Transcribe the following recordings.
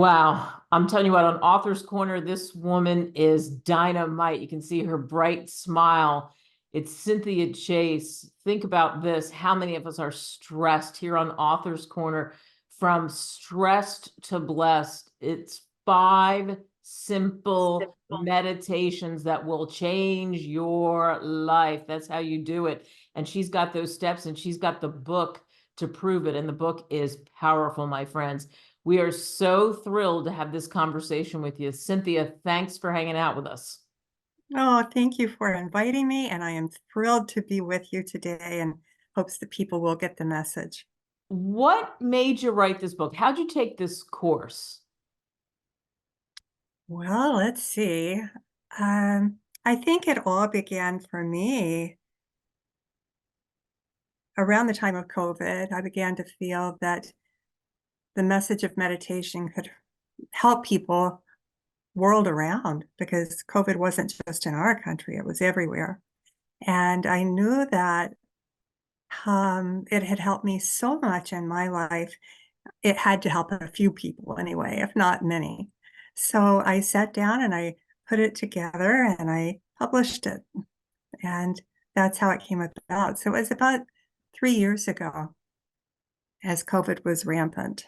Wow. I'm telling you what, on Author's Corner, this woman is dynamite. You can see her bright smile. It's Cynthia Chase. Think about this. How many of us are stressed here on Author's Corner? From stressed to blessed. It's 5 simple meditations that will change your life. That's how you do it. And she's got those steps and she's got the book to prove it. And the book is powerful, my friends. We are so thrilled to have this conversation with you. Cynthia, thanks for hanging out with us. Oh, thank you for inviting me, and I am thrilled to be with you today and hopes that people will get the message. What made you write this book? How'd you take this course? Well, let's see. I think it all began for me around the time of COVID. I began to feel that the message of meditation could help people world around because COVID wasn't just in our country, it was everywhere. And I knew that it had helped me so much in my life. It had to help a few people anyway, if not many. So I sat down and I put it together and I published it. And that's how it came about. So it was about 3 years ago as COVID was rampant.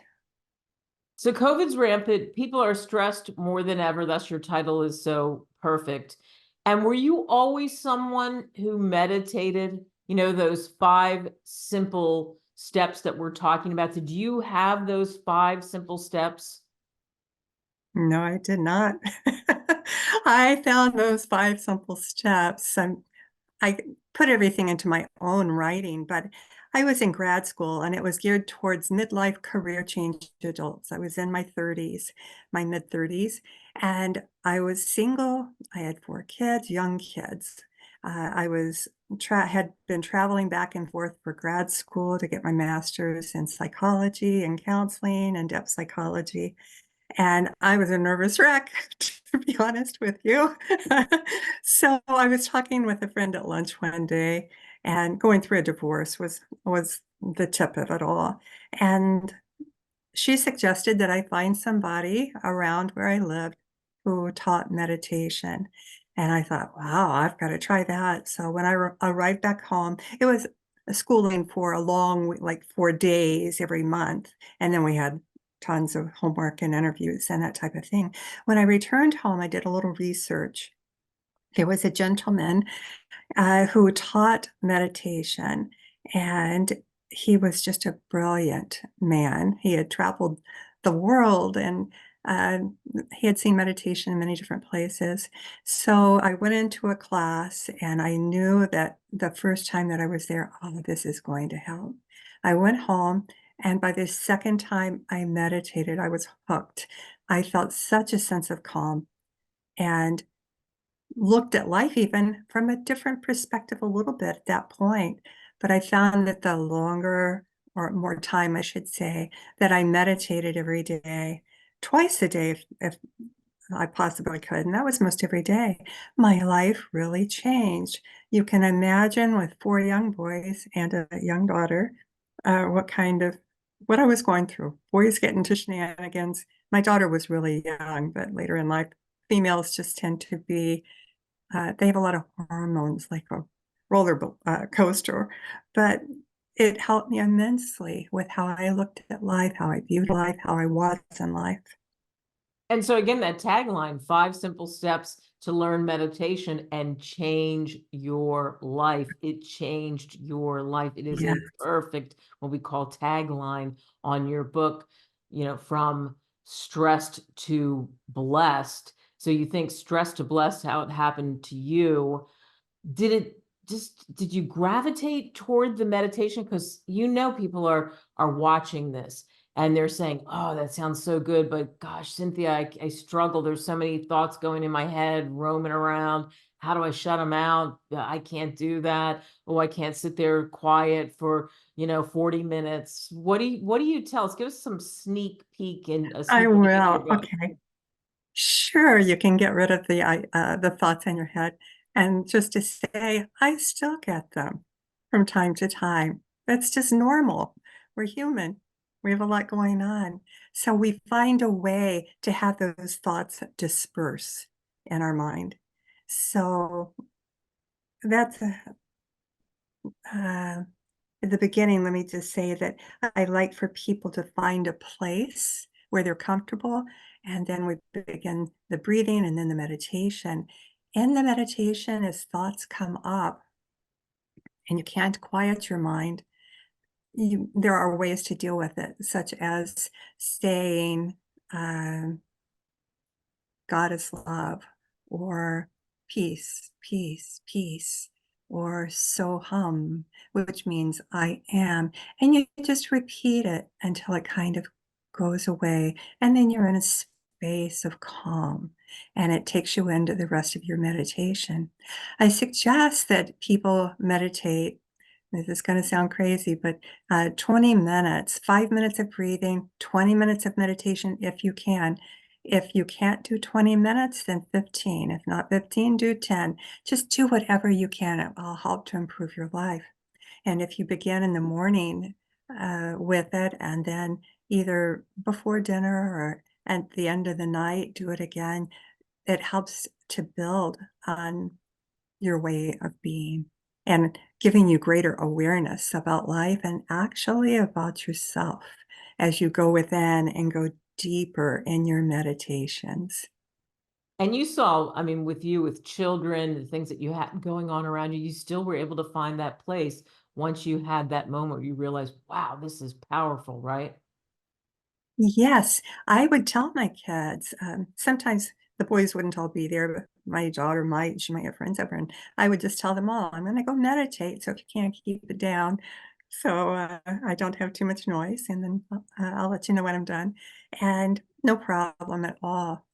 So COVID's rampant. People are stressed more than ever. Thus, your title is so perfect. And were you always someone who meditated? You know, those 5 simple steps that we're talking about. Did you have those 5 simple steps? No, I did not. I found those 5 simple steps. I put everything into my own writing, but I was in grad school and it was geared towards midlife career change adults. I was in my 30s, my mid 30s, and I was single. I had 4 kids, young kids. I was had been traveling back and forth for grad school to get my master's in psychology and counseling and depth psychology. And I was a nervous wreck, to be honest with you. So I was talking with a friend at lunch one day, and going through a divorce was the tip of it all. And she suggested that I find somebody around where I lived who taught meditation. And I thought, wow, I've got to try that. So when I arrived back home, it was a schooling for a long, like 4 days every month. And then we had tons of homework and interviews and that type of thing. When I returned home, I did a little research. There was a gentleman who taught meditation, and he was just a brilliant man. He had traveled the world and uh, he had seen meditation in many different places. So I went into a class and I knew that the first time that I was there, oh, this is going to help. I went home, and by the second time I meditated, I was hooked. I felt such a sense of calm and looked at life even from a different perspective a little bit at that point. But I found that the longer or more time, I should say, that I meditated every day, twice a day, if I possibly could, and that was most every day, my life really changed. You can imagine with 4 young boys and a young daughter, what I was going through. Boys get into shenanigans. My daughter was really young, but later in life, females just tend to be they have a lot of hormones, like a coaster, but it helped me immensely with how I looked at life, how I viewed life, how I was in life. And so again, that tagline, 5 simple steps to learn meditation and change your life. It changed your life. It is Yeah, a perfect, what we call tagline on your book, you know, from stressed to blessed. So you think stressed to blessed, how it happened to you. Did you gravitate toward the meditation? Because you know people are watching this and they're saying, oh, that sounds so good, but gosh, Cynthia, I struggle. There's so many thoughts going in my head, roaming around. How do I shut them out? I can't do that. Oh, I can't sit there quiet for 40 minutes. What do you tell us? Give us some sneak peek and a I sneak peek into your will. book. Okay. Sure, you can get rid of the thoughts in your head, and just to say, I still get them from time to time. That's just normal. We're human. We have a lot going on. So we find a way to have those thoughts disperse in our mind. So that's uh, at the beginning, let me just say that I like for people to find a place where they're comfortable, and then we begin the breathing and then the meditation. In the meditation, as thoughts come up and you can't quiet your mind, there are ways to deal with it, such as saying, um, God is love, or peace, peace, peace, or so hum, which means I am. And you just repeat it until it kind of goes away. And then you're in a space of calm and it takes you into the rest of your meditation. I suggest that people meditate. This is going to sound crazy, but 20 minutes, 5 minutes of breathing, 20 minutes of meditation if you can. If you can't do 20 minutes, then 15. If not 15, do 10. Just do whatever you can. It will help to improve your life. And if you begin in the morning with it, and then either before dinner or at the end of the night, do it again, it helps to build on your way of being and giving you greater awareness about life and actually about yourself as you go within and go deeper in your meditations. And you saw, I mean, with you, with children, the things that you had going on around you, you still were able to find that place once you had that moment where you realized, wow, this is powerful, right? Yes, I would tell my kids, sometimes the boys wouldn't all be there, but my daughter might, she might have friends over, and I would just tell them all, I'm going to go meditate. So if you can't keep it down, so I don't have too much noise, and then I'll let you know when I'm done. And no problem at all.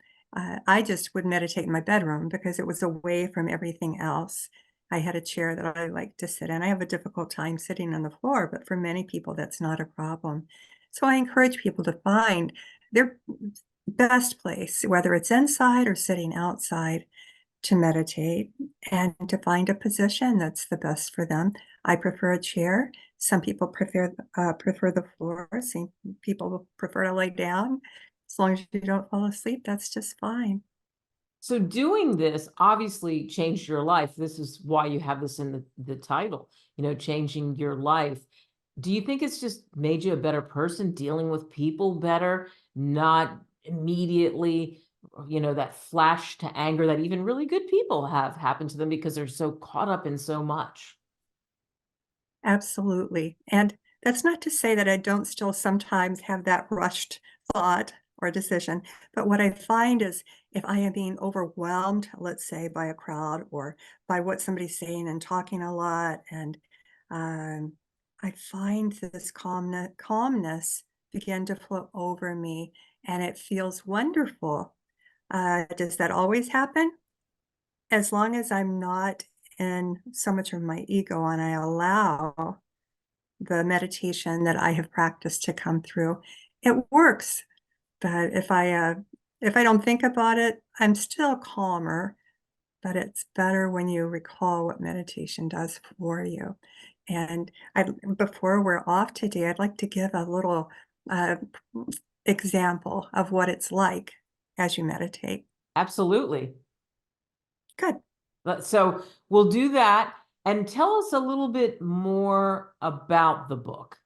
I just would meditate in my bedroom because it was away from everything else. I had a chair that I like to sit in. I have a difficult time sitting on the floor, but for many people, that's not a problem. So I encourage people to find their best place, whether it's inside or sitting outside, to meditate and to find a position that's the best for them. I prefer a chair. Some people prefer the floor. Some people prefer to lay down. As long as you don't fall asleep, that's just fine. So doing this obviously changed your life. This is why you have this in the title, changing your life. Do you think it's just made you a better person, dealing with people better, not immediately, that flash to anger that even really good people have happened to them because they're so caught up in so much? Absolutely. And that's not to say that I don't still sometimes have that rushed thought or decision. But what I find is if I am being overwhelmed, let's say by a crowd or by what somebody's saying and talking a lot, and um, I find this calmness begin to flow over me and it feels wonderful. Does that always happen? As long as I'm not in so much of my ego and I allow the meditation that I have practiced to come through, it works. But if I don't think about it, I'm still calmer, but it's better when you recall what meditation does for you. And before we're off today, I'd like to give a little uh, example of what it's like as you meditate. Absolutely. Good. So we'll do that. And tell us a little bit more about the book.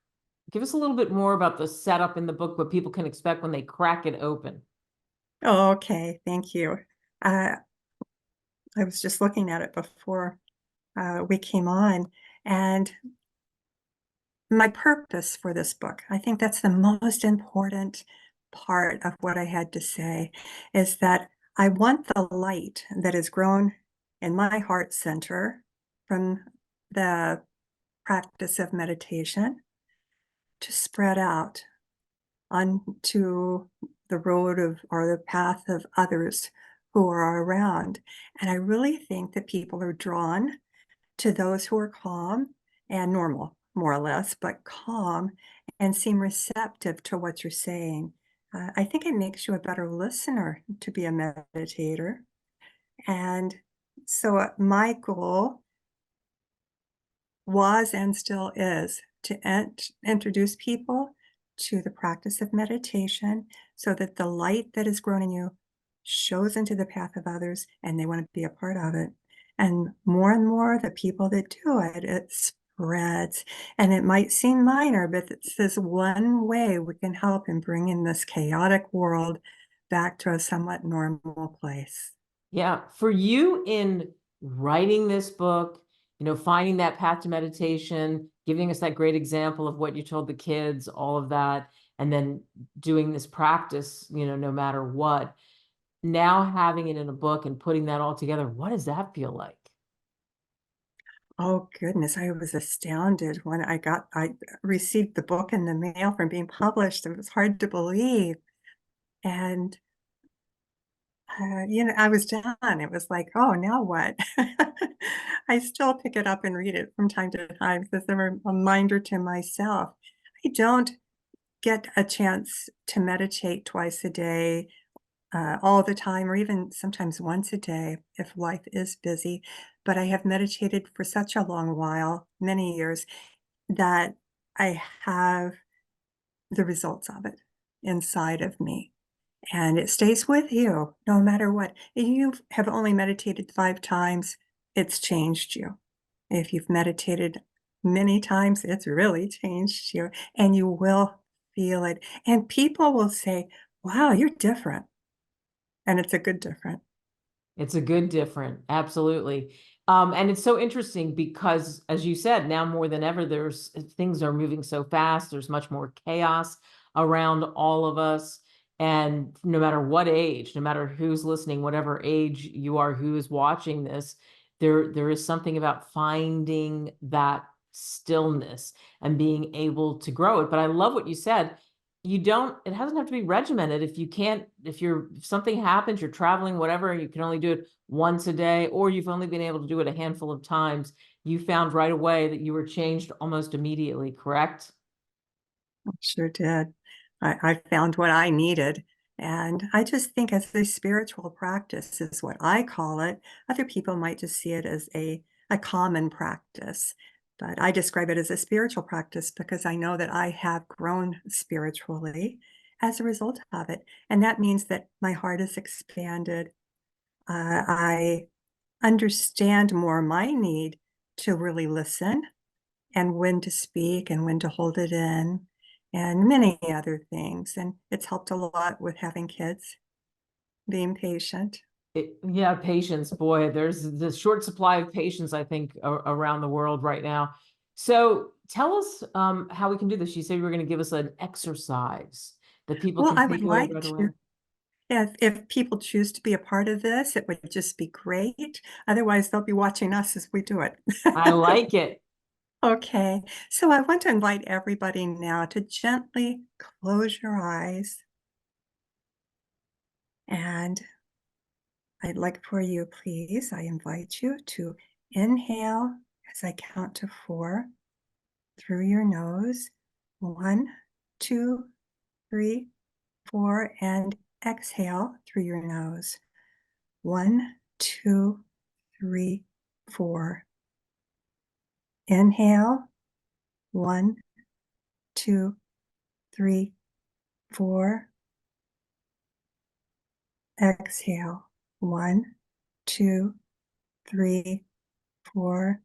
Give us a little bit more about the setup in the book, what people can expect when they crack it open. Okay, thank you. Uh, I was just looking at it before we came on, and my purpose for this book, I think that's the most important part of what I had to say, is that I want the light that has grown in my heart center from the practice of meditation to spread out onto the road of or the path of others who are around. And I really think that people are drawn to those who are calm and normal, more or less, but calm and seem receptive to what you're saying. I think it makes you a better listener to be a meditator. And so my goal was and still is to introduce people to the practice of meditation so that the light that is grown in you shows into the path of others and they want to be a part of it. And more, the people that do it, it spreads. And it might seem minor, but it's this one way we can help in bringing this chaotic world back to a somewhat normal place. Yeah. For you in writing this book, finding that path to meditation, giving us that great example of what you told the kids, all of that, and then doing this practice, no matter what, now having it in a book and putting that all together, what does that feel like? Oh goodness, I was astounded when I received the book in the mail from being published. It was hard to believe. And I was done. It was like, "Oh, now what?" I still pick it up and read it from time to time as a reminder to myself. I don't get a chance to meditate twice a day, all the time, or even sometimes once a day if life is busy, but I have meditated for such a long while, many years, that I have the results of it inside of me. And it stays with you no matter what. If you have only meditated 5 times, it's changed you. If you've meditated many times, it's really changed you, and you will feel it. And people will say, "Wow, you're different." And it's a good different. It's a good different, absolutely. And it's so interesting because, as you said, now more than ever, things are moving so fast. There's much more chaos around all of us. And no matter what age, no matter who's listening, whatever age you are, who is watching this, there is something about finding that stillness and being able to grow it. But I love what you said. It doesn't have to be regimented. If something happens, you're traveling, whatever, you can only do it once a day, or you've only been able to do it a handful of times, you found right away that you were changed almost immediately, correct? Sure did. I found what I needed. And I just think as a spiritual practice is what I call it. Other people might just see it as a common practice. But I describe it as a spiritual practice because I know that I have grown spiritually as a result of it. And that means that my heart is expanded. I understand more my need to really listen and when to speak and when to hold it in and many other things. And it's helped a lot with having kids, being patient. Yeah, patience, boy, there's the short supply of patience, I think, around the world right now. So tell us how we can do this. You said you were going to give us an exercise that people Well, can I would take away like right away. to, if people choose to be a part of this, it would just be great. Otherwise, they'll be watching us as we do it. I like it. Okay, so I want to invite everybody now to gently close your eyes. And I'd like for you, please, I invite you to inhale as I count to 4 through your nose. 1, 2, 3, 4, and exhale through your nose. 1, 2, 3, 4. Inhale. 1, 2, 3, 4. Exhale. 1, 2, 3, 4.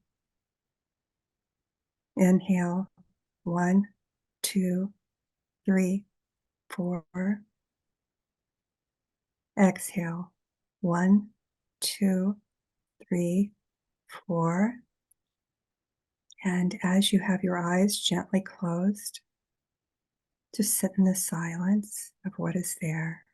Inhale. 1, 2, 3, 4. Exhale. 1, 2, 3, 4. And as you have your eyes gently closed, just sit in the silence of what is there.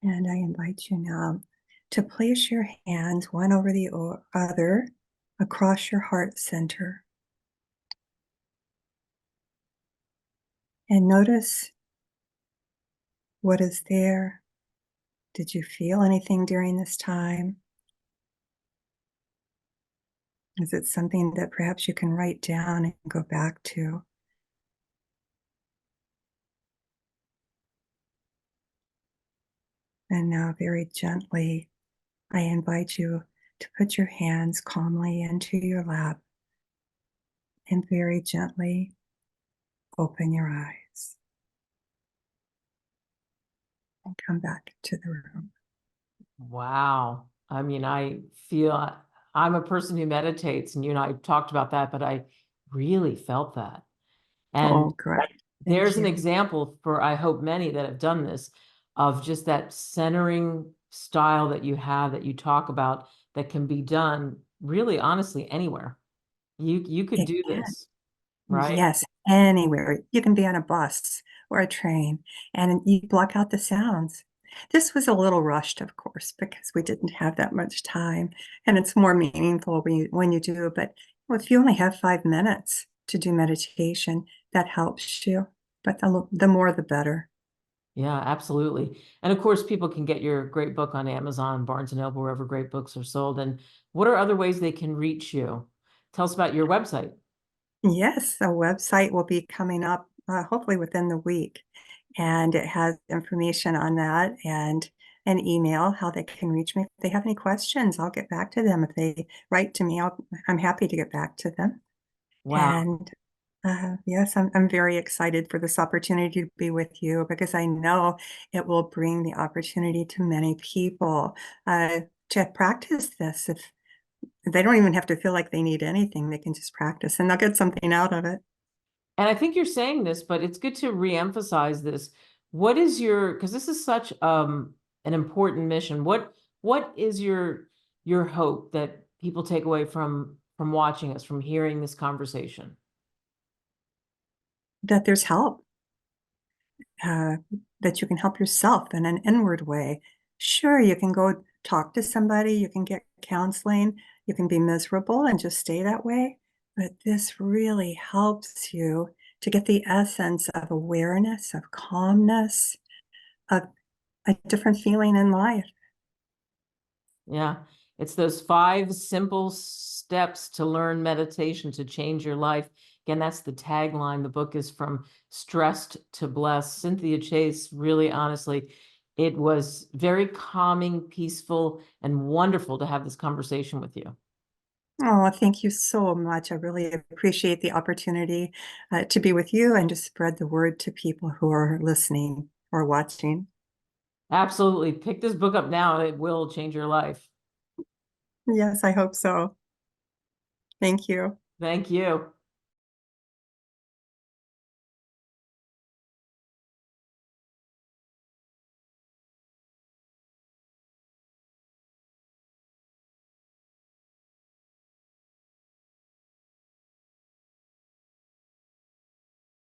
And I invite you now to place your hands one over the other across your heart center. And notice what is there. Did you feel anything during this time? Is it something that perhaps you can write down and go back to? And now very gently, I invite you to put your hands calmly into your lap and very gently open your eyes and come back to the room. Wow. I mean, I feel I'm a person who meditates, and you and I talked about that, but I really felt that. Oh, And good. Thank there's an you. example for, I hope, many that have done this, of just that centering style that you have, that you talk about, that can be done really honestly anywhere. You could It do can. this, right? Yes, anywhere. You can be on a bus or a train and you block out the sounds. This was a little rushed, of course, because we didn't have that much time, and it's more meaningful when you do. But if you only have 5 minutes to do meditation, that helps you. But the more, the better. Yeah, absolutely. And of course, people can get your great book on Amazon, Barnes and Noble, wherever great books are sold. And what are other ways they can reach you? Tell us about your website. Yes, a website will be coming up hopefully within the week, and it has information on that and an email how they can reach me. If they have any questions, I'll get back to them. If they write to me, I'm happy to get back to them. Wow. And yes, I'm very excited for this opportunity to be with you because I know it will bring the opportunity to many people to practice this. If they don't even have to feel like they need anything, they can just practice and they'll get something out of it. And I think you're saying this, but it's good to reemphasize this. What is your, because this is such an important mission. What is your hope that people take away from watching us, from hearing this conversation? That there's help, uh, that you can help yourself in an inward way. Sure, you can go talk to somebody, you can get counseling, you can be miserable and just stay that way. But this really helps you to get the essence of awareness, of calmness, of a different feeling in life. Yeah, it's those 5 simple steps to learn meditation to change your life. Again, that's the tagline. The book is From Stressed to Blessed. Cynthia Chase, really honestly, it was very calming, peaceful, and wonderful to have this conversation with you. Oh, thank you so much. I really appreciate the opportunity to be with you and to spread the word to people who are listening or watching. Absolutely. Pick this book up now, and it will change your life. Yes, I hope so. Thank you. Thank you.